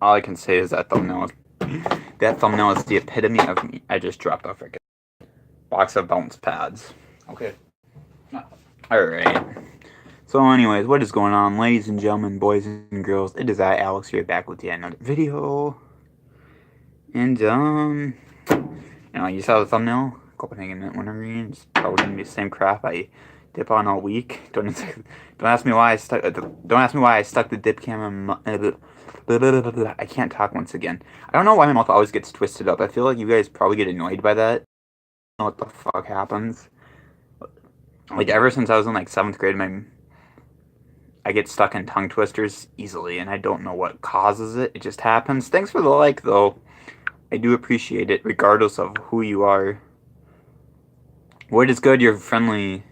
All I can say is that thumbnail is the epitome of me. I just dropped a freaking box of bounce pads. Okay. Alright. So anyways, what is going on, ladies and gentlemen, boys and girls? It is I, Alex, here back with yet another video. And, you saw the thumbnail? Copenhagen Mint Winter Green. It's probably gonna be the same crap I dip on all week. Don't ask me why I stuck. Don't ask me why I stuck the dip cam in. I can't talk once again. I don't know why my mouth always gets twisted up. I feel like you guys probably get annoyed by that. I don't know what the fuck happens. Like ever since I was in like 7th grade, I get stuck in tongue twisters easily, and I don't know what causes it. It just happens. Thanks for the like, though. I do appreciate it, regardless of who you are. What is good? You're friendly.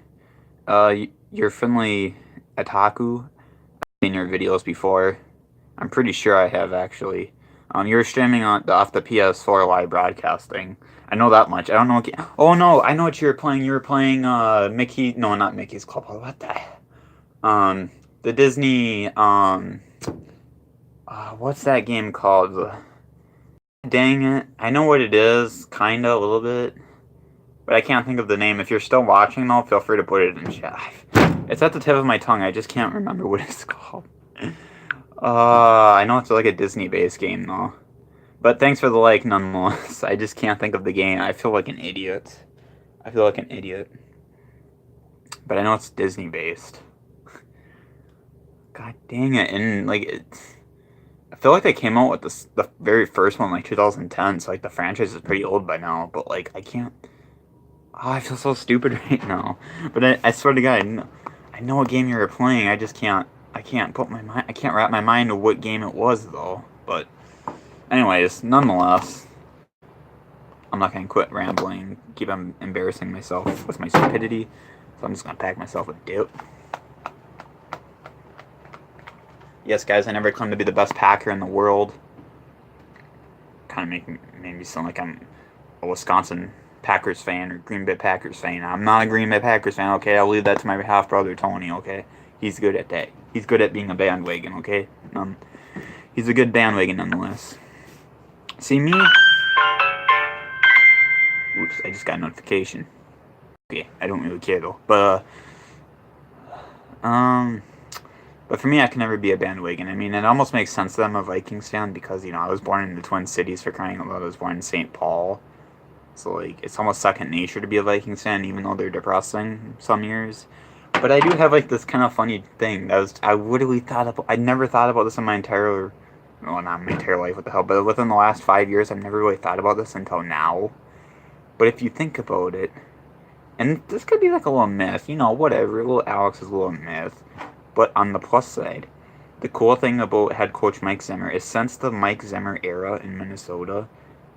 You're friendly Otaku. I've seen your videos before. I'm pretty sure I have, actually. You're streaming off the PS4 live broadcasting. I know that much. I don't know. Oh no, I know what you were playing. You were playing Mickey. No, not Mickey's Club. What the? The Disney. What's that game called? Dang it! I know what it is, kinda, a little bit, but I can't think of the name. If you're still watching, though, feel free to put it in chat. It's at the tip of my tongue. I just can't remember what it's called. I know it's like a Disney-based game, though. But thanks for the like, nonetheless. I just can't think of the game. I feel like an idiot. But I know it's Disney-based. God dang it. And, like, I feel like they came out with the very first one, like, 2010, so, like, the franchise is pretty old by now. But, like, I can't... Oh, I feel so stupid right now. But I swear to God, I know what game you were playing. I just can't... I can't wrap my mind to what game it was, though. But... anyways, nonetheless, I'm not going to quit rambling, keep embarrassing myself with my stupidity, so I'm just going to pack myself a dip. Yes, guys, I never claimed to be the best packer in the world. Kind of made me sound like I'm a Wisconsin Packers fan or Green Bay Packers fan. I'm not a Green Bay Packers fan, okay? I'll leave that to my half-brother, Tony, okay? He's good at that. He's good at being a bandwagon, okay? He's a good bandwagon, nonetheless. See me? Oops, I just got a notification. Okay, I don't really care though. But for me, I can never be a bandwagon. I mean, it almost makes sense that I'm a Vikings fan because, I was born in the Twin Cities, for crying out loud. I was born in St. Paul. So, like, it's almost second nature to be a Vikings fan, even though they're depressing some years. But I do have, like, this kind of funny thing. I never thought about this in my entire, well, not my entire life, what the hell, but within the last 5 years, I've never really thought about this until now. But if you think about it, and this could be like a little myth, whatever, a little Alex's little myth. But on the plus side, the cool thing about head coach Mike Zimmer is since the Mike Zimmer era in Minnesota,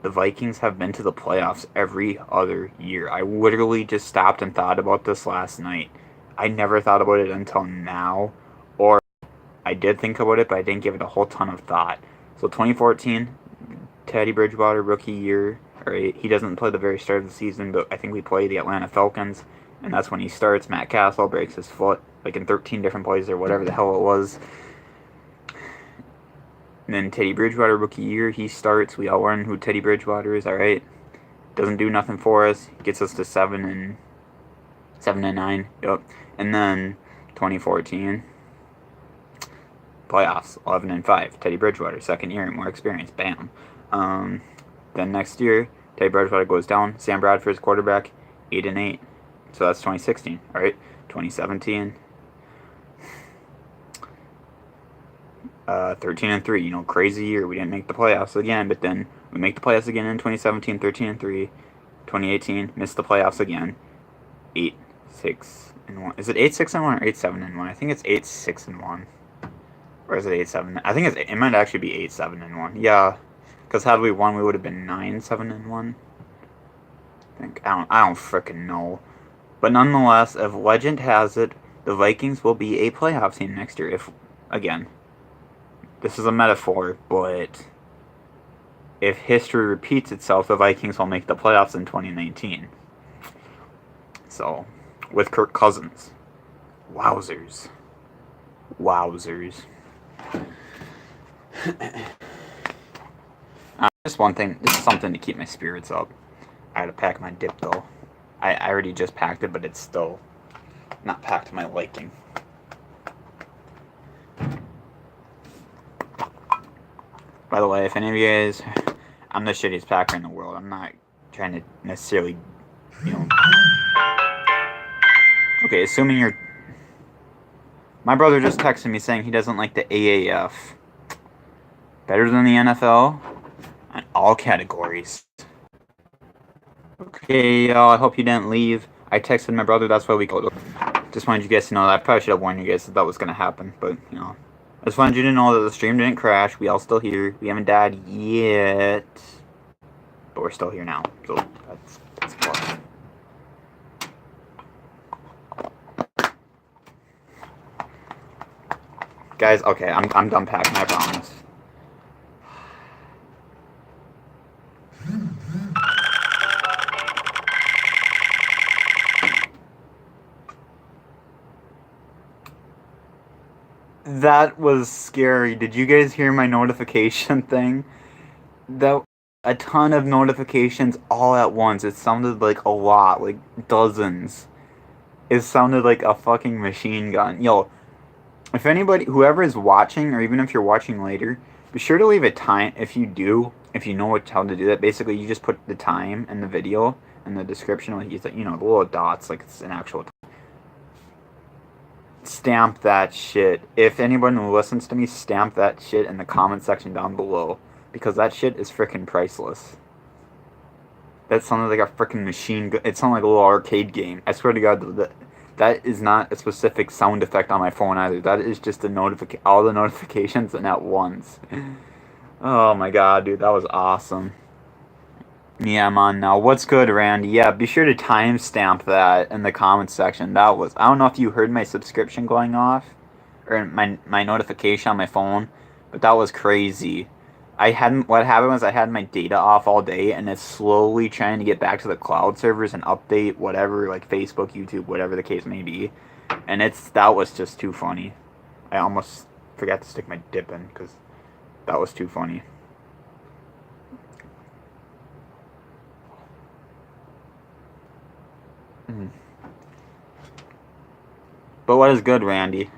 the Vikings have been to the playoffs every other year. I literally just stopped and thought about this last night. I never thought about it until now. Or I did think about it, but I didn't give it a whole ton of thought. So 2014, Teddy Bridgewater, rookie year. Right, he doesn't play the very start of the season, but I think we play the Atlanta Falcons, and that's when he starts. Matt Castle breaks his foot, like in 13 different plays or whatever the hell it was. And then Teddy Bridgewater, rookie year, he starts. We all learn who Teddy Bridgewater is, alright? Doesn't do nothing for us. Gets us to 7-9. Yep. And then 2014, playoffs, 11-5. Teddy Bridgewater, second year, more experience. Bam. Then next year, Teddy Bridgewater goes down. Sam Bradford's quarterback, 8-8. So that's 2016, all right? 2017, 13-3. Crazy year. We didn't make the playoffs again, but then we make the playoffs again in 2017, 13-3. 2018, missed the playoffs again, 8-6-1. Is it 8-6-1 or 8-7-1? I think it's 8-6-1. Or is it 8-7? I think it might actually be 8-7-1. Yeah. Because had we won, we would have been 9-7-1. I don't frickin' know. But nonetheless, if legend has it, the Vikings will be a playoff team next year. Again, this is a metaphor, but if history repeats itself, the Vikings will make the playoffs in 2019. So, with Kirk Cousins. Wowzers. Just one thing, just something to keep my spirits up. I had to pack my dip though. I already just packed it, but it's still not packed to my liking. By the way, if any of you guys, I'm the shittiest packer in the world. I'm not trying to necessarily, you know. Okay, assuming you're. My brother just texted me saying he doesn't like the AAF. Better than the NFL on all categories. Okay, y'all, I hope you didn't leave. I texted my brother, that's why we go. Just wanted you guys to know that. I probably should have warned you guys that was going to happen, but, you know. I just wanted you to know that the stream didn't crash. We all still here. We haven't died yet. But we're still here now. So, that's plus. Guys, okay, I'm done packing, I promise. That was scary. Did you guys hear my notification thing? That a ton of notifications all at once. It sounded like a lot, like dozens. It sounded like a fucking machine gun. Yo, if anybody, whoever is watching, or even if you're watching later, be sure to leave a time. If you know how to do that. Basically, you just put the time in the video in the description, like you know, the little dots, like it's an actual. Stamp that shit. If anyone who listens to me, stamp that shit in the comment section down below. Because that shit is freaking priceless. That sounded like a freaking machine gun. It sounded like a little arcade game. I swear to God, that is not a specific sound effect on my phone either. That is just all the notifications and at once. Oh my God, dude, that was awesome. Yeah, I'm on now. What's good, Randy? Yeah, be sure to timestamp that in the comments section. I don't know if you heard my subscription going off, or my notification on my phone, but that was crazy. What happened was I had my data off all day, and it's slowly trying to get back to the cloud servers and update whatever, like Facebook, YouTube, whatever the case may be. And that was just too funny. I almost forgot to stick my dip in, because that was too funny. But what is good, Randy?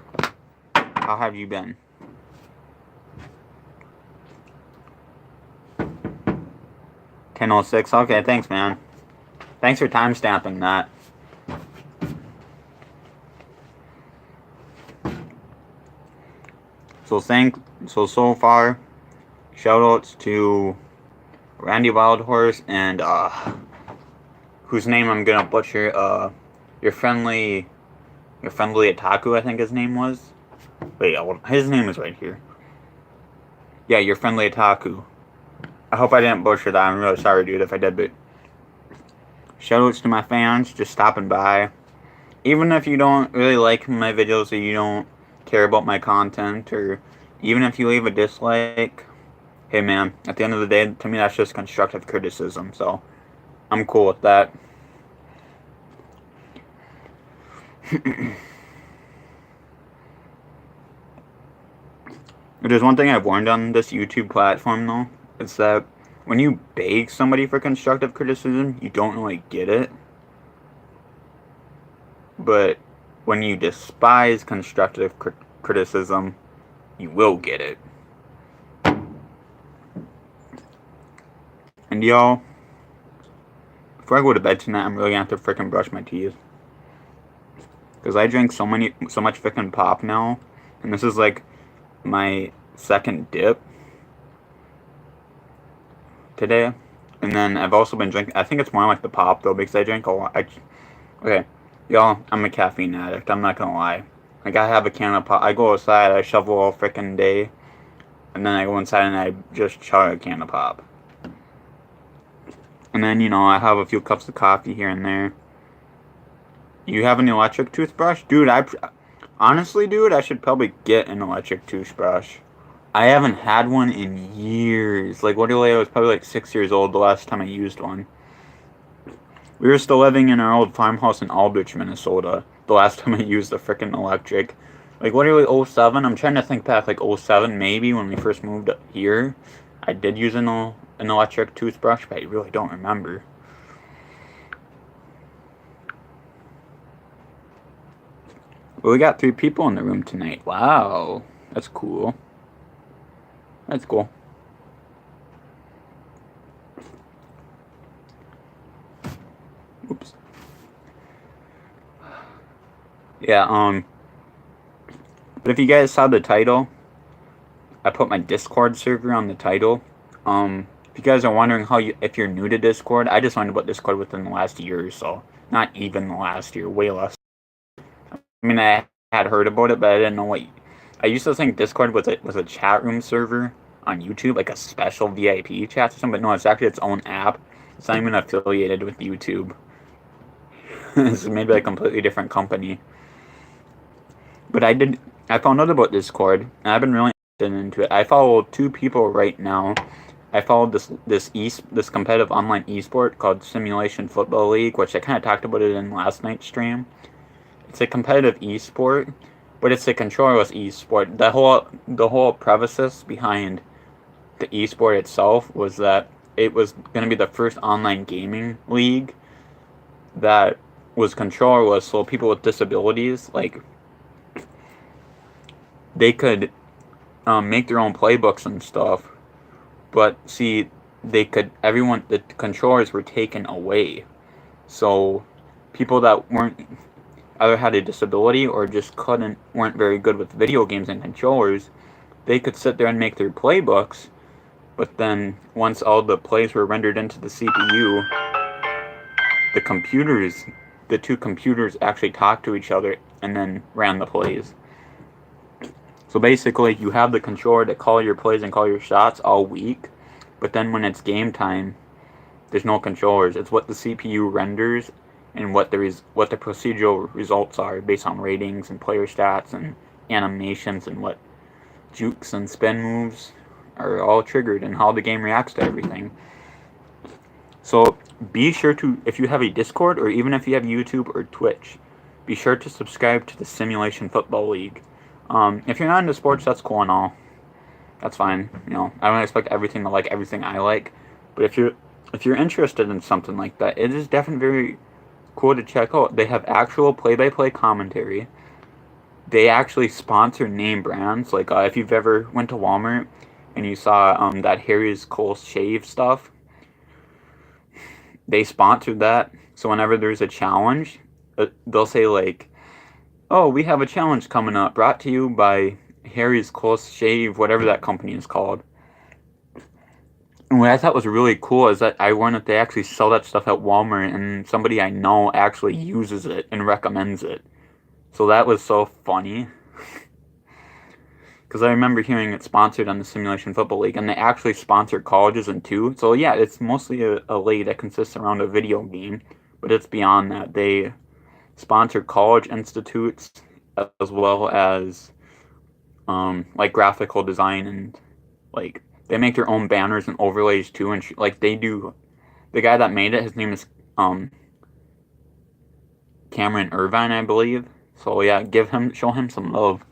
How have you been? $10:06. Okay, thanks, man. Thanks for timestamping that. So far, shoutouts to Randy Wildhorse and whose name I'm gonna butcher. Your friendly Otaku, I think his name was. Wait, his name is right here. Yeah, your friendly Otaku. I hope I didn't butcher that. I'm really sorry, dude, if I did, but shoutouts to my fans just stopping by. Even if you don't really like my videos or you don't care about my content, or even if you leave a dislike, hey man, at the end of the day, to me that's just constructive criticism, so I'm cool with that. There's one thing I've learned on this YouTube platform, though. It's that when you beg somebody for constructive criticism, you don't really get it. But when you despise constructive criticism, you will get it. And y'all, before I go to bed tonight, I'm really gonna have to freaking brush my teeth. Because I drink so much freaking pop now. And this is like my second dip today. And then I've also been drinking, I think it's more like the pop though, because I drink a lot. Okay, y'all, I'm a caffeine addict, I'm not gonna lie. Like, I have a can of pop, I go outside, I shovel all freaking day, and then I go inside and I just chug a can of pop. And then, you know, I have a few cups of coffee here and there. You have an electric toothbrush? Dude, honestly, dude, I should probably get an electric toothbrush. I haven't had one in years. Like, literally, I was probably like 6 years old the last time I used one. We were still living in our old farmhouse in Aldrich, Minnesota, the last time I used a freaking electric. Like, literally 07, I'm trying to think back, like 07 maybe, when we first moved up here. I did use an an electric toothbrush, but I really don't remember. But we got 3 people in the room tonight. Wow. That's cool. That's cool. Oops. Yeah, but if you guys saw the title, I put my Discord server on the title. If you guys are wondering if you're new to Discord, I just learned about Discord within the last year or so. Not even the last year, way less. I mean, I had heard about it, but I didn't know what. I used to think Discord was a chat room server on YouTube, like a special VIP chat system, but no, it's actually its own app. It's not even affiliated with YouTube. It's maybe a completely different company. But I found out about Discord, and I've been really interested into it. I follow 2 people right now. I followed this competitive online esport called Simulation Football League, which I kind of talked about it in last night's stream. It's a competitive esport, but it's a controllerless esport. The whole premises behind the esport itself was that it was going to be the first online gaming league that was controllerless, so people with disabilities, like, they could make their own playbooks and stuff. But see, the controllers were taken away. So people that either had a disability or just weren't very good with video games and controllers, they could sit there and make their playbooks. But then once all the plays were rendered into the CPU, the 2 computers actually talked to each other and then ran the plays. So basically, you have the controller to call your plays and call your shots all week, but then when it's game time, there's no controllers. It's what the CPU renders and what the procedural results are based on ratings and player stats and animations and what jukes and spin moves are all triggered and how the game reacts to everything. So be sure to, if you have a Discord or even if you have YouTube or Twitch, be sure to subscribe to the Simulation Football League. If you're not into sports, that's cool and all. That's fine. You know, I don't expect everything to like everything I like. But if you're interested in something like that, it is definitely very cool to check out. They have actual play-by-play commentary. They actually sponsor name brands. Like if you've ever went to Walmart and you saw that Harry's Cole shave stuff, they sponsored that. So whenever there's a challenge, they'll say like, "Oh, we have a challenge coming up, brought to you by Harry's Close Shave," whatever that company is called. And what I thought was really cool is that I learned that they actually sell that stuff at Walmart, and somebody I know actually uses it and recommends it. So that was so funny. Because I remember hearing it sponsored on the Simulation Football League, and they actually sponsor colleges and too. So yeah, it's mostly a league that consists around a video game, but it's beyond that. They sponsor college institutes as well as like graphical design, and like they make their own banners and overlays too, and like they do. The guy that made it, his name is Cameron Irvine, I believe. So yeah, show him some love.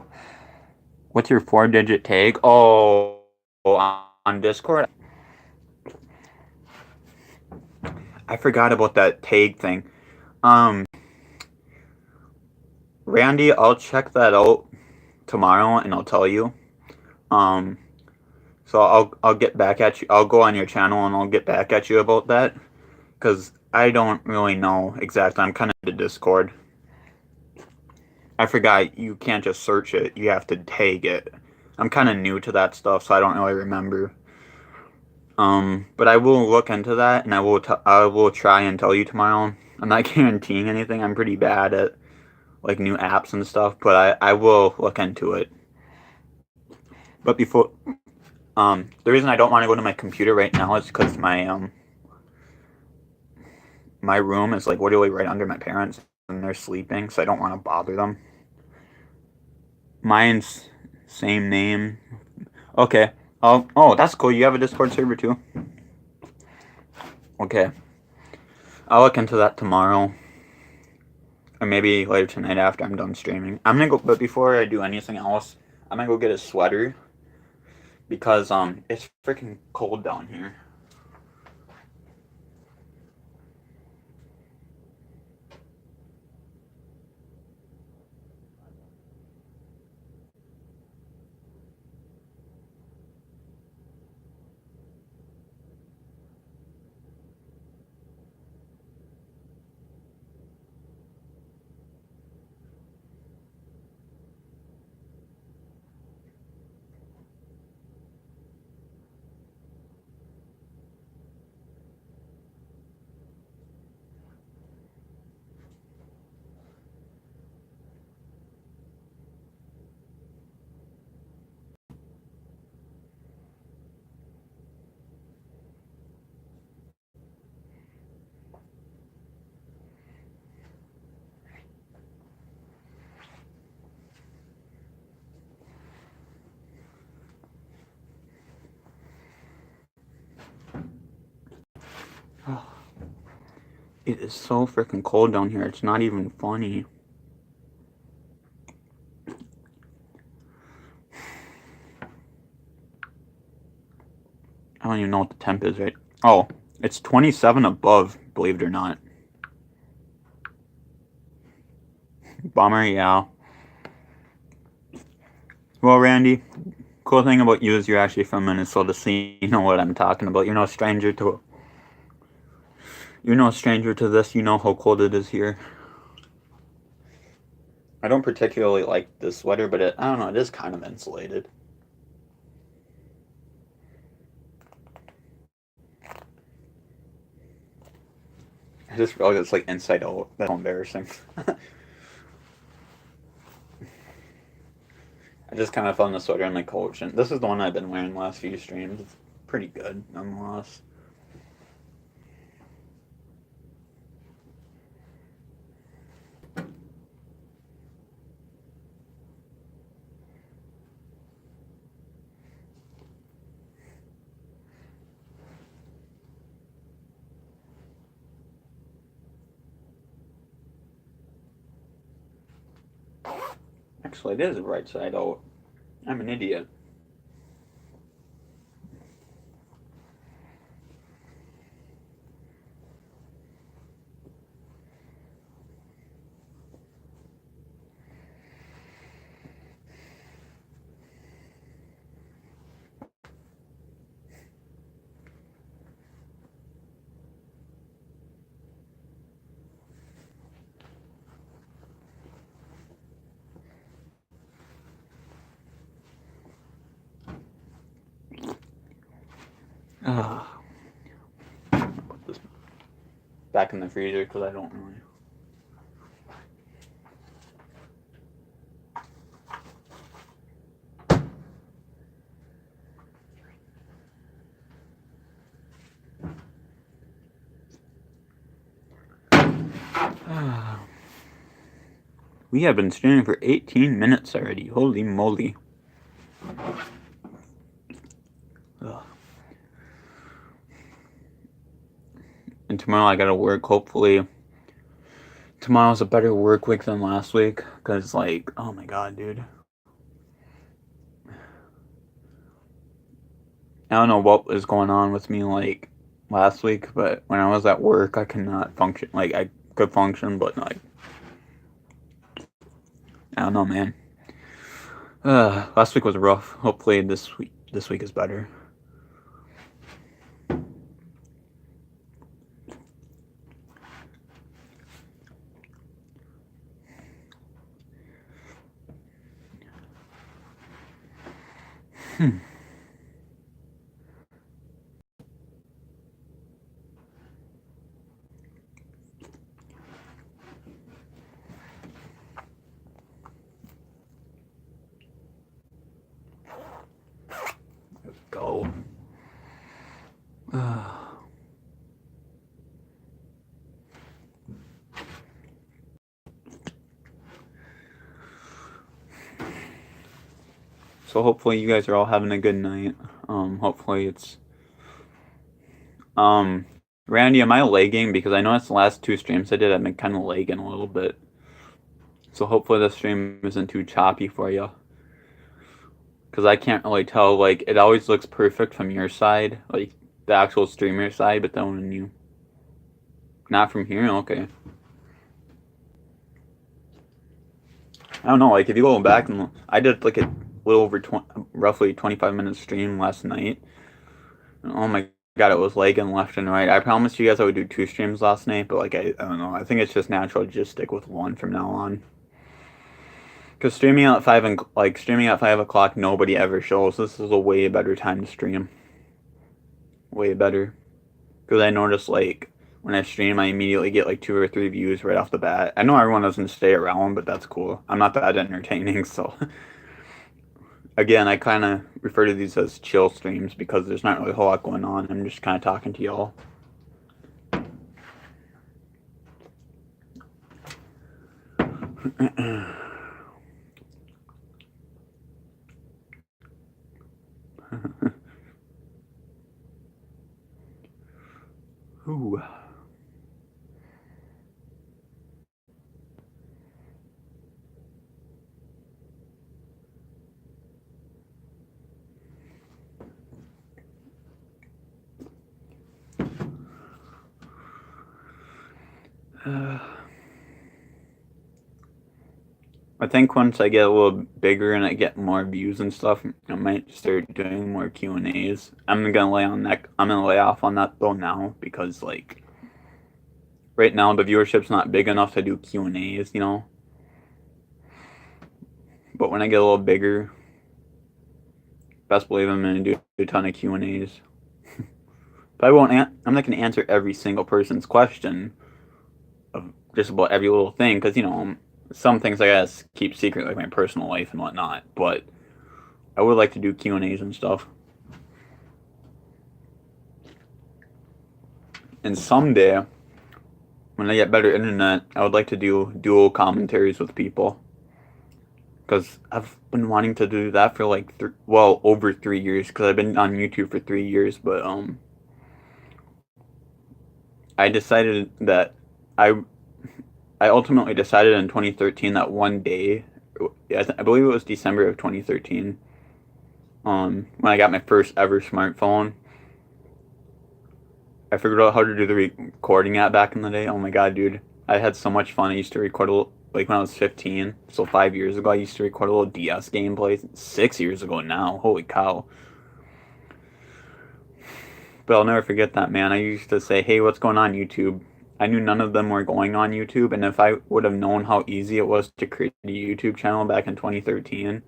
What's your 4-digit tag? Oh, on Discord. I forgot about that tag thing. Randy, I'll check that out tomorrow and I'll tell you. So I'll get back at you. I'll go on your channel and I'll get back at you about that, because I don't really know exactly. I'm kind of into Discord. I forgot you can't just search it. You have to tag it. I'm kind of new to that stuff, so I don't really remember. But I will look into that, and I will try and tell you tomorrow. I'm not guaranteeing anything. I'm pretty bad at like new apps and stuff, but I will look into it. But before, the reason I don't want to go to my computer right now is because my room is like literally right under my parents, and they're sleeping, so I don't want to bother them. Mine's same name. Okay. Oh, that's cool. You have a Discord server too? Okay. I'll look into that tomorrow. Or maybe later tonight after I'm done streaming. But before I do anything else, I'm gonna go get a sweater. Because, it's freaking cold down here. It is so freaking cold down here. It's not even funny. I don't even know what the temp is, right? Oh, it's 27 above, believe it or not. Bummer, yeah. Well, Randy, cool thing about you is you're actually from Minnesota, so you know what I'm talking about. You're no stranger to this. You know how cold it is here. I don't particularly like this sweater, but I don't know, it is kind of insulated. I just realized it's like inside out. That's so embarrassing. I just kind of found the sweater on the couch, and this is the one I've been wearing the last few streams. It's pretty good, nonetheless. Actually, it is right side out. I'm an idiot. Put this back in the freezer because I don't really. We have been streaming for 18 minutes already. Holy moly. Ugh. And tomorrow I gotta work. Hopefully, tomorrow's a better work week than last week. Because, like, oh my god, dude. I don't know what was going on with me, like, last week, but when I was at work, I could not function. Like, I could function, but, like, I don't know, man. Last week was rough. Hopefully this week is better. Let's go. So hopefully you guys are all having a good night. Hopefully it's Randy, am I lagging? Because I noticed the last two streams I did, I've been kind of lagging a little bit. So hopefully the stream isn't too choppy for you. Because I can't really tell, like, it always looks perfect from your side, like, the actual streamer side, but then when you... Not from here? Okay. I don't know, like, if you go back and... I did, like, a little over roughly 25-minute stream last night. Oh my god, it was lagging left and right. I promised you guys I would do 2 streams last night, but, like, I don't know. I think it's just natural to just stick with 1 from now on. Because streaming at 5 o'clock, nobody ever shows. This is a way better time to stream. Way better. Because I notice, like, when I stream, I immediately get, like, 2 or 3 views right off the bat. I know everyone doesn't stay around, but that's cool. I'm not that entertaining, so... Again, I kind of refer to these as chill streams because there's not really a whole lot going on. I'm just kind of talking to y'all. Ooh. I think once I get a little bigger and I get more views and stuff, I might start doing more Q&As. I'm gonna lay on that. I'm gonna lay off on that though now because like right now the viewership's not big enough to do Q&As, you know. But when I get a little bigger, best believe I'm gonna do a ton of Q&As. But I'm not gonna answer every single person's question of just about every little thing because you know some things I gotta keep secret, like my personal life and whatnot. But I would like to do Q&As and stuff. And someday, when I get better internet, I would like to do dual commentaries with people. Because I've been wanting to do that for like, over 3 years. Because I've been on YouTube for 3 years. But I decided that I I ultimately decided in 2013 that one day, I believe it was December of 2013, when I got my first ever smartphone. I figured out how to do the recording app back in the day. Oh my god, dude. I had so much fun. I used to record like when I was 15, so 5 years ago, I used to record a little DS gameplay. 6 years ago now. Holy cow. But I'll never forget that, man. I used to say, hey, what's going on YouTube? I knew none of them were going on YouTube, and if I would have known how easy it was to create a YouTube channel back in 2013,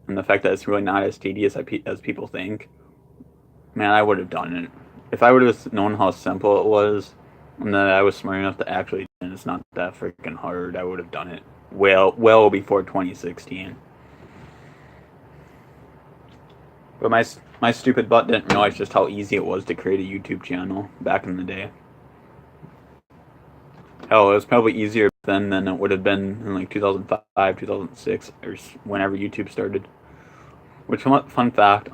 and the fact that it's really not as tedious as people think, man, I would have done it. If I would have known how simple it was, and that I was smart enough to actually do it, it's not that freaking hard, I would have done it well before 2016. But my stupid butt didn't realize just how easy it was to create a YouTube channel back in the day. Hell, it was probably easier then than it would have been in like 2005, 2006, or whenever YouTube started. Which, fun fact,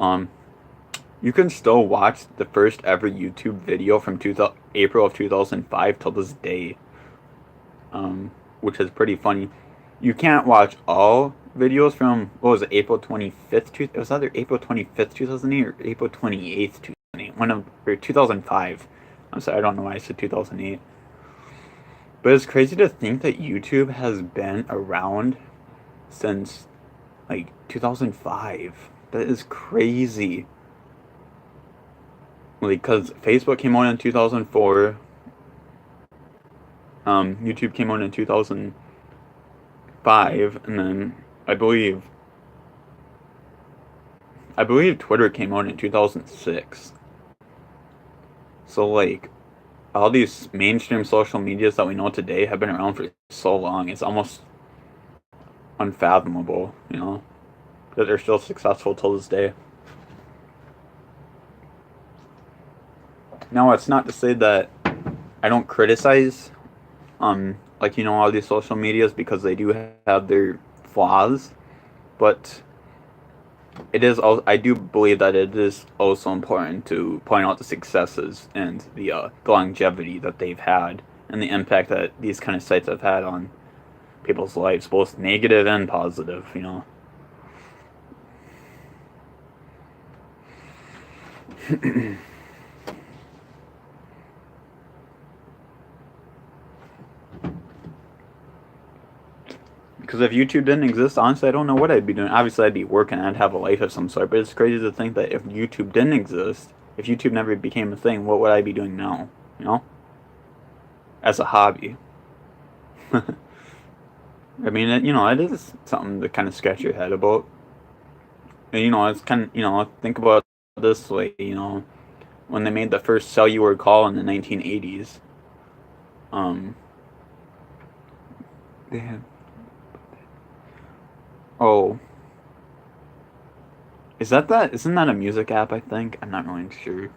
you can still watch the first ever YouTube video from April of 2005 till this day, which is pretty funny. You can't watch all videos from, what was it, April 25th? It was either April 25th, 2008 or April 28th, 2008. Or 2005. I'm sorry, I don't know why I said 2008. But it's crazy to think that YouTube has been around since like 2005. That is crazy. Like, because Facebook came out in 2004. YouTube came out in 2005, and then I believe Twitter came out in 2006. So like all these mainstream social medias that we know today have been around for so long. It's almost unfathomable, you know, that they're still successful till this day. Now, it's not to say that I don't criticize, like, you know, all these social medias because they do have their flaws, but I do believe that it is also important to point out the successes and the longevity that they've had and the impact that these kind of sites have had on people's lives, both negative and positive, you know. Because if YouTube didn't exist, honestly, I don't know what I'd be doing. Obviously, I'd be working. I'd have a life of some sort. But it's crazy to think that if YouTube didn't exist, if YouTube never became a thing, what would I be doing now? You know? As a hobby. I mean, it is something to kind of scratch your head about. And, it's kind of, think about it this way, when they made the first cellular call in the 1980s, they had, oh, isn't that a music app, I think? I'm not really sure.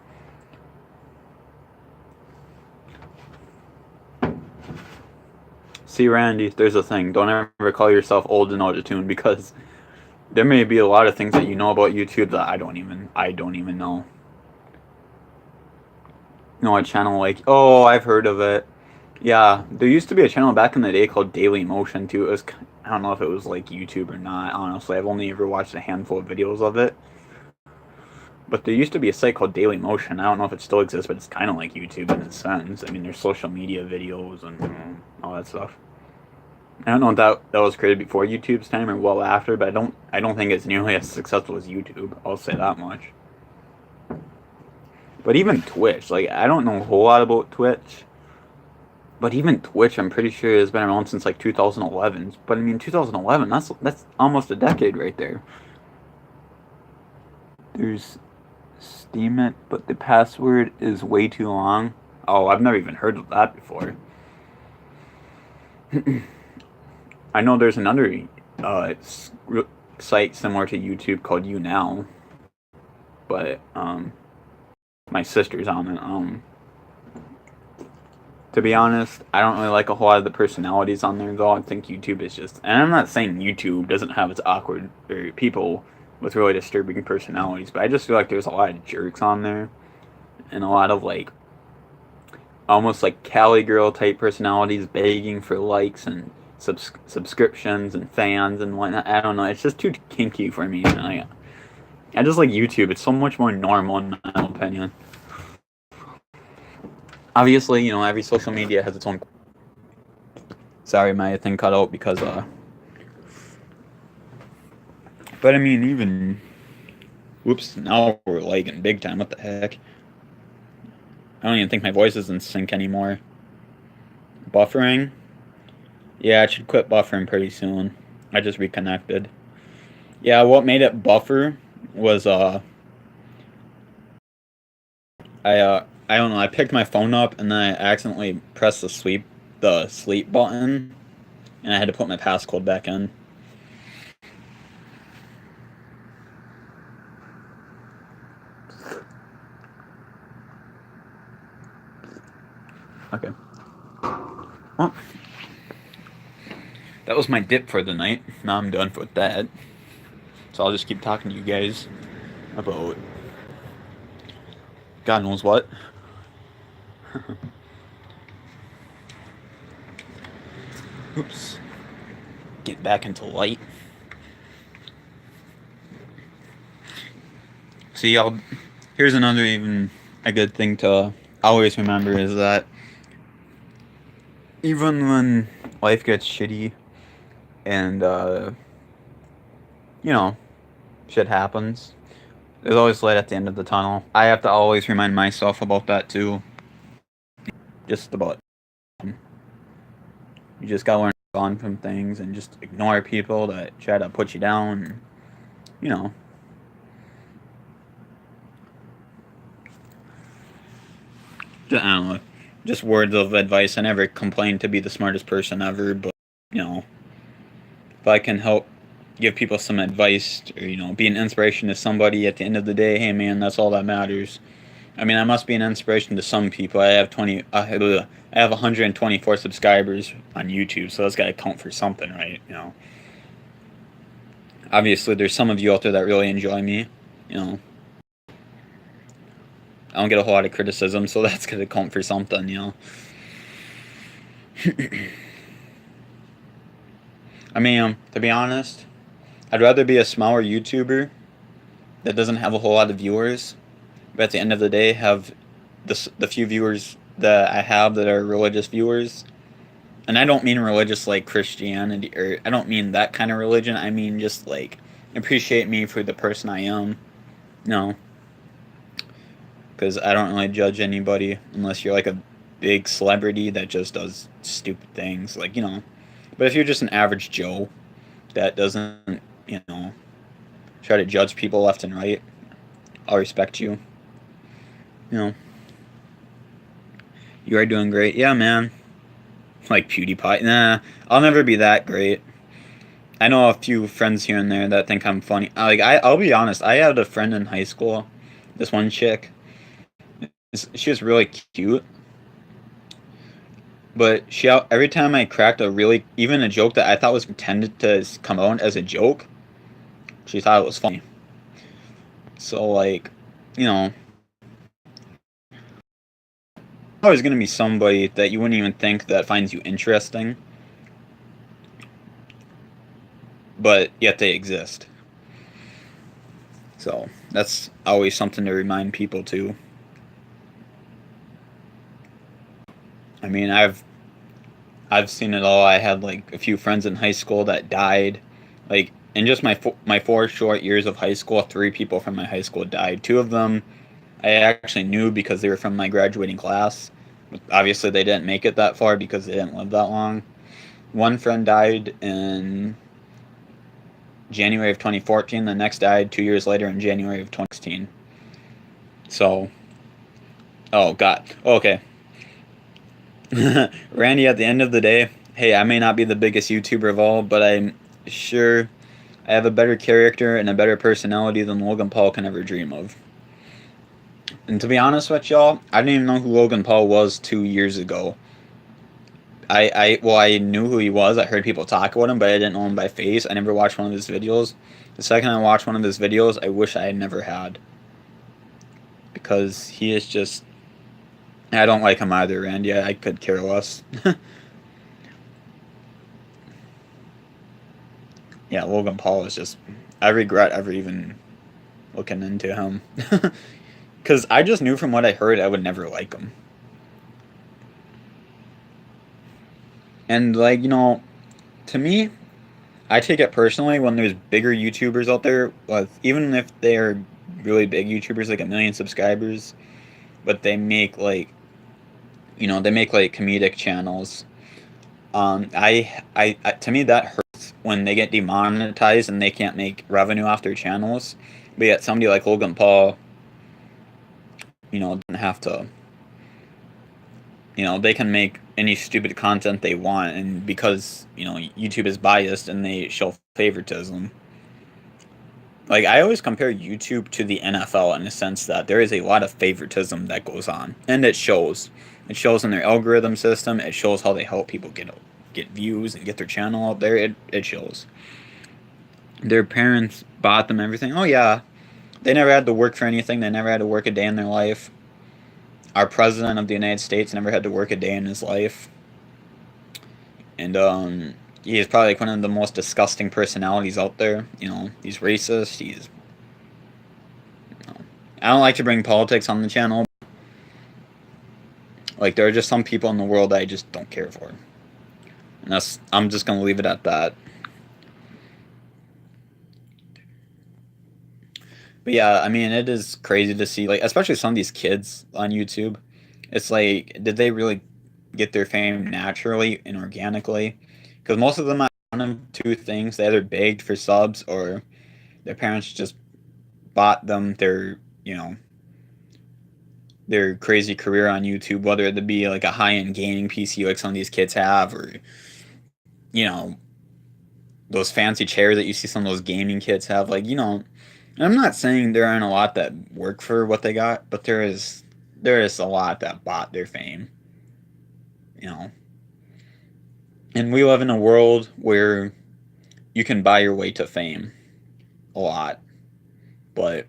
See, Randy, there's a thing. Don't ever call yourself old and out of tune, because there may be a lot of things that you know about YouTube that I don't even know. No, a channel like, oh, I've heard of it. Yeah, there used to be a channel back in the day called Daily Motion too. It was, I don't know if it was like YouTube or not. Honestly, I've only ever watched a handful of videos of it. But there used to be a site called Daily Motion. I don't know if it still exists, but it's kind of like YouTube in a sense. I mean, there's social media videos and all that stuff. I don't know if that was created before YouTube's time or well after, but I don't think it's nearly as successful as YouTube. I'll say that much. But even Twitch, like I don't know a whole lot about Twitch, but even Twitch, I'm pretty sure has been around since like 2011. But I mean, 2011, that's almost a decade right there. There's Steam it, but the password is way too long. Oh, I've never even heard of that before. I know there's another uh, site similar to YouTube called YouNow, but my sister's on it. To be honest, I don't really like a whole lot of the personalities on there, though. I think YouTube is just, and I'm not saying YouTube doesn't have its awkward or people with really disturbing personalities, but I just feel like there's a lot of jerks on there and a lot of like almost like Cali girl type personalities begging for likes and subscriptions and fans and whatnot. I don't know. It's just too kinky for me. And I just like YouTube. It's so much more normal in my opinion. Obviously, every social media has its own. Sorry, my thing cut out because But I mean, even. Whoops! Now we're lagging big time. What the heck? I don't even think my voice is in sync anymore. Buffering. Yeah, it should quit buffering pretty soon. I just reconnected. Yeah, what made it buffer was I don't know, I picked my phone up and then I accidentally pressed the sleep button and I had to put my passcode back in. Okay. Well, that was my dip for the night. Now I'm done with that. So I'll just keep talking to you guys about God knows what. Oops. Get back into light. See, here's another even a good thing to always remember is that even when life gets shitty and you know shit happens, there's always light at the end of the tunnel. I have to always remind myself about that too. Just about you just gotta learn to move on from things and just ignore people that try to put you down. You know, I don't know. Just words of advice. I never complained to be the smartest person ever, but you know, if I can help give people some advice or be an inspiration to somebody at the end of the day, hey man, that's all that matters. I mean, I must be an inspiration to some people. I have 124 subscribers on YouTube, so that's got to count for something, right? Obviously, there's some of you out there that really enjoy me. You know, I don't get a whole lot of criticism, so that's got to count for something. I mean, to be honest, I'd rather be a smaller YouTuber that doesn't have a whole lot of viewers, but at the end of the day, have the few viewers that I have that are religious viewers. And I don't mean religious like Christianity, or I don't mean that kind of religion. I mean just like appreciate me for the person I am. No, because I don't really judge anybody unless you're like a big celebrity that just does stupid things, like. But if you're just an average Joe that doesn't, you know, try to judge people left and right, I'll respect you. You know, you are doing great. Yeah, man. Like PewDiePie. Nah, I'll never be that great. I know a few friends here and there that think I'm funny. I'll be honest. I had a friend in high school. This one chick. She was really cute, but every time I cracked even a joke that I thought was intended to come out as a joke, she thought it was funny. So you know, always going to be somebody that you wouldn't even think that finds you interesting, but yet they exist. So that's always something to remind people too. I mean, I've seen it all. I had like a few friends in high school that died. Like in just my 4 short years of high school, 3 people from my high school died. 2 of them I actually knew because they were from my graduating class. Obviously, they didn't make it that far because they didn't live that long. One friend died in January of 2014. The next died 2 years later in January of 2016. So, oh god, okay. Randy, at the end of the day, hey, I may not be the biggest YouTuber of all, but I'm sure I have a better character and a better personality than Logan Paul can ever dream of. And to be honest with y'all, I didn't even know who Logan Paul was 2 years ago. I knew who he was. I heard people talk about him, but I didn't know him by face. I never watched one of his videos. The second I watched one of his videos, I wish I had never had, because he is just. I don't like him either, and yeah, I could care less. Yeah, Logan Paul is just. I regret ever even looking into him, because I just knew from what I heard I would never like him. And like to me, I take it personally when there's bigger YouTubers out there, even if they're really big YouTubers, like 1 million subscribers, but they make like they make like comedic channels. To me that hurts when they get demonetized and they can't make revenue off their channels. But yet somebody like Logan Paul, doesn't have to. They can make any stupid content they want, and because YouTube is biased and they show favoritism. Like I always compare YouTube to the NFL in the sense that there is a lot of favoritism that goes on, and it shows. It shows in their algorithm system. It shows how they help people get views and get their channel out there. It shows. Their parents bought them everything. Oh yeah, they never had to work for anything. They never had to work a day in their life. Our president of the United States never had to work a day in his life, and he is probably like one of the most disgusting personalities out there. He's racist. I don't like to bring politics on the channel. Like there are just some people in the world that I just don't care for, and I'm just gonna leave it at that. But yeah, I mean, it is crazy to see, like, especially some of these kids on YouTube. It's like, did they really get their fame naturally and organically? Because most of them are one of two things: they either begged for subs or their parents just bought them their crazy career on YouTube, whether it be like a high end gaming PC like some of these kids have, or you know those fancy chairs that you see some of those gaming kids have. Like I'm not saying there aren't a lot that work for what they got, but there is a lot that bought their fame. You know, and we live in a world where you can buy your way to fame a lot, but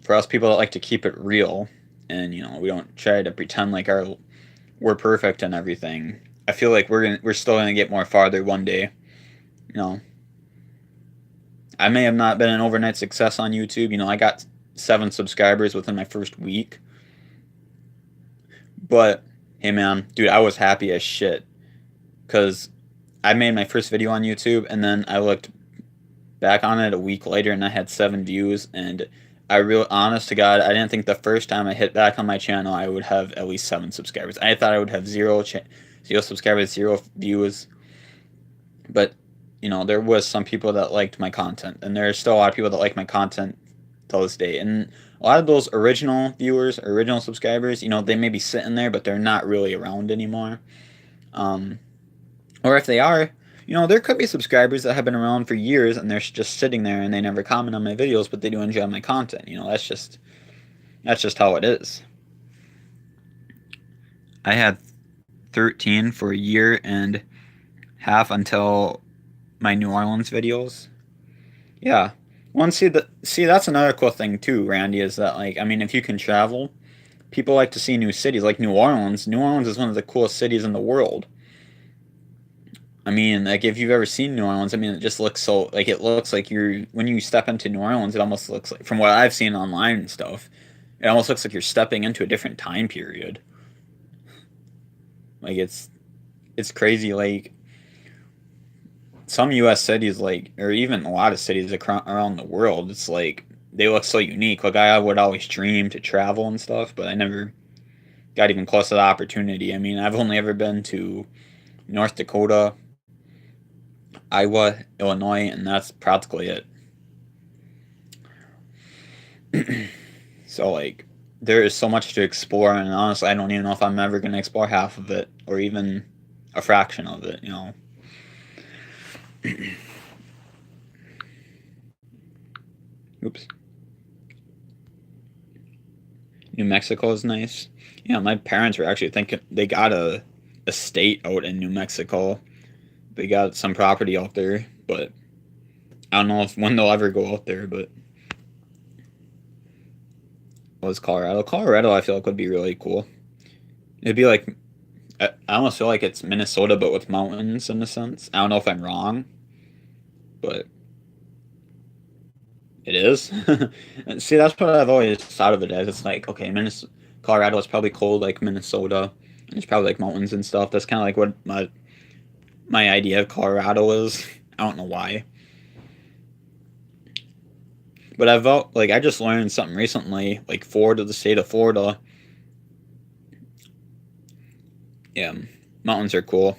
for us people that like to keep it real, and we don't try to pretend like we're perfect and everything. I feel like we're still gonna get more farther one day. You know, I may have not been an overnight success on YouTube. I got 7 subscribers within my first week, but hey, man, dude, I was happy as shit because I made my first video on YouTube, and then I looked back on it a week later, and I had 7 views, and honest to God, I didn't think the first time I hit back on my channel I would have at least 7 subscribers. I thought I would have zero subscribers, 0 views, but there was some people that liked my content, and there are still a lot of people that like my content till this day. And a lot of those original viewers, original subscribers, they may be sitting there, but they're not really around anymore. Or if they are, there could be subscribers that have been around for years and they're just sitting there and they never comment on my videos, but they do enjoy my content. That's just how it is. I had 13 for a year and half until my New Orleans videos. Yeah. Well, see that's another cool thing too, Randy, is that, like, I mean, if you can travel, people like to see new cities, like New Orleans. New Orleans is one of the coolest cities in the world. I mean, like if you've ever seen New Orleans, I mean, it just looks so like it looks like you're when you step into New Orleans, it almost looks like from what I've seen online and stuff, it almost looks like you're stepping into a different time period. Like it's crazy. Like some U.S. cities, like or even a lot of cities around the world, it's like they look so unique. Like I would always dream to travel and stuff, but I never got even close to the opportunity. I mean, I've only ever been to North Dakota, Iowa, Illinois, and that's practically it. So like there is so much to explore, and honestly, I don't even know if I'm ever gonna explore half of it or even a fraction of it. You know. Oops. New Mexico is nice. Yeah, my parents were actually thinking they got a estate out in New Mexico. They got some property out there, but I don't know if when they'll ever go out there. But was Colorado? Colorado, I feel like would be really cool. It'd be like I almost feel like it's Minnesota, but with mountains in a sense. I don't know if I'm wrong, but it is. And see, that's what I've always thought of it as. It's like okay, Colorado is probably cold like Minnesota. And it's probably like mountains and stuff. That's kind of like what my idea of Colorado is. I don't know why. But I just learned something recently, like Florida, the state of Florida. Yeah, mountains are cool.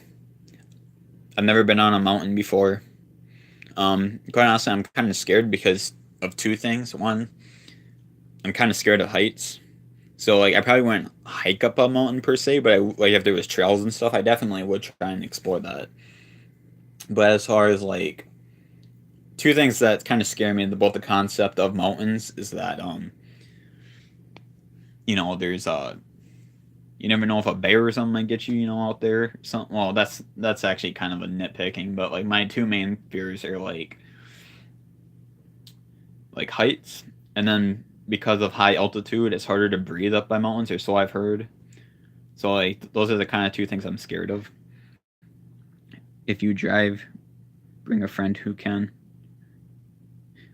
I've never been on a mountain before. Quite honestly, I'm kind of scared because of two things. One, I'm kind of scared of heights. So like I probably wouldn't hike up a mountain per se, but like if there was trails and stuff, I definitely would try and explore that. But as far as like two things that kind of scare me about the concept of mountains is that there's you never know if a bear or something might get you, out there. Something. Well, that's actually kind of a nitpicking, but like my two main fears are like heights, and then because of high altitude, it's harder to breathe up by mountains, or so I've heard. So like those are the kind of two things I'm scared of. If you drive, bring a friend who can.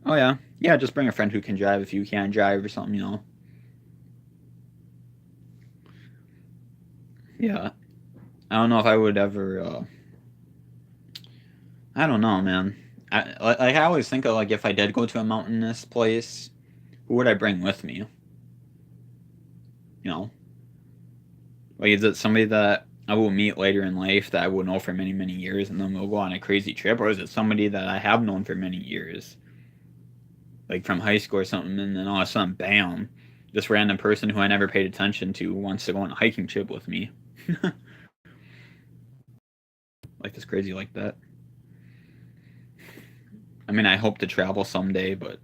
Oh yeah, yeah. Just bring a friend who can drive if you can't drive or something. Yeah, I don't know if I would ever. I don't know, man. I always think of like if I did go to a mountainous place, who would I bring with me? You know, like is it somebody that I will meet later in life that I will know for many many years, and then we'll go on a crazy trip, or is it somebody that I have known for many years, like from high school or something, and then all of a sudden, bam, this random person who I never paid attention to wants to go on a hiking trip with me, like this crazy like that. I mean, I hope to travel someday, but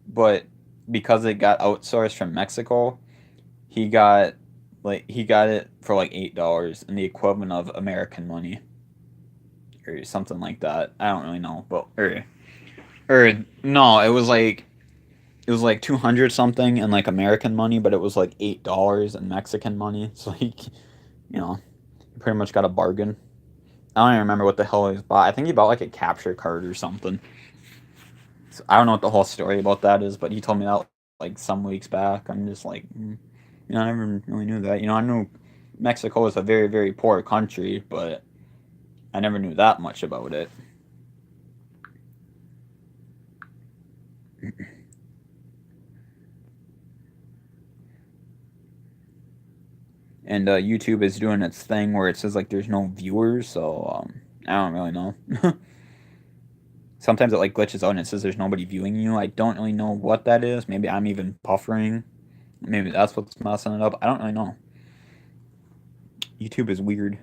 But because it got outsourced from Mexico, he got he got it for like $8 in the equivalent of American money or something like that. I don't really know, but or no, it was like 200 something in like American money, but it was like $8 in Mexican money. So he pretty much got a bargain. I don't even remember what the hell he bought. I think he bought like a capture card or something. So I don't know what the whole story about that is, but he told me that like some weeks back. I'm just like, I never really knew that. I knew Mexico is a very, very poor country, but I never knew that much about it. And YouTube is doing its thing where it says like there's no viewers, so I don't really know. Sometimes it like glitches out and it says there's nobody viewing you. I don't really know what that is. Maybe I'm even buffering. Maybe that's what's messing it up. I don't really know. YouTube is weird.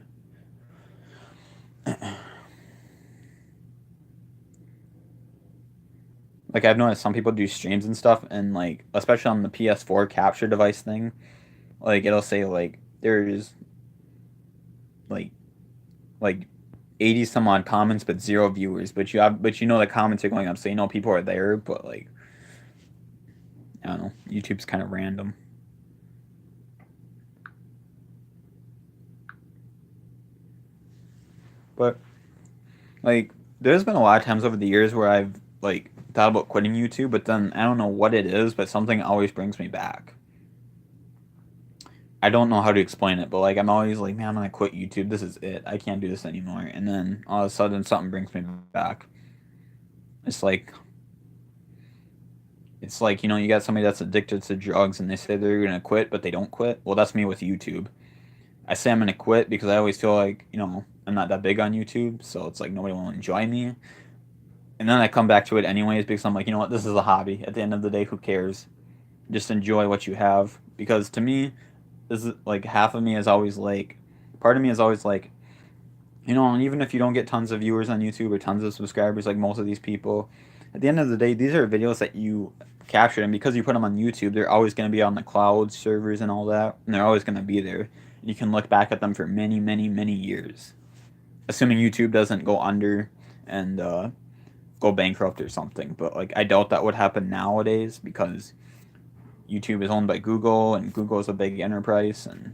Like I've noticed some people do streams and stuff, and like especially on the PS4 capture device thing, like it'll say like there's like like 80 some odd comments but zero viewers, but the comments are going up, so people are there, but like I don't know, YouTube's kind of random. But like, there's been a lot of times over the years where I've like thought about quitting YouTube, but then I don't know what it is, but something always brings me back. I don't know how to explain it, but like I'm always like, man, I'm gonna quit YouTube. This is it. I can't do this anymore. And then all of a sudden, something brings me back. It's like you got somebody that's addicted to drugs, and they say they're gonna quit, but they don't quit. Well, that's me with YouTube. I say I'm gonna quit because I always feel like I'm not that big on YouTube, so it's like nobody will enjoy me. And then I come back to it anyways because I'm like, you know what, this is a hobby. At the end of the day, who cares? Just enjoy what you have. Because to me, this is like half of me is always like, part of me is always like, and even if you don't get tons of viewers on YouTube or tons of subscribers like most of these people, at the end of the day, these are videos that you captured, and because you put them on YouTube, they're always going to be on the cloud servers and all that, and they're always going to be there. You can look back at them for many, many, many years, assuming YouTube doesn't go under and go bankrupt or something. But like, I doubt that would happen nowadays because YouTube is owned by Google, and Google is a big enterprise, and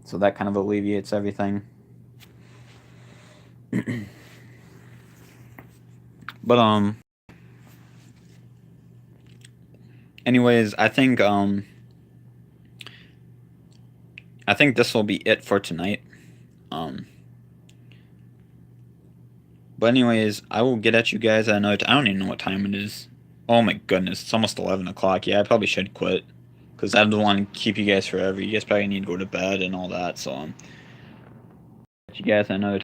so that kind of alleviates everything. But anyways, I think this will be it for tonight. But anyways, I will get at you guys at another time. I don't even know what time it is. Oh my goodness, it's almost 11 o'clock. Yeah, I probably should quit. Because I don't want to keep you guys forever. You guys probably need to go to bed and all that, so catch you guys at another time.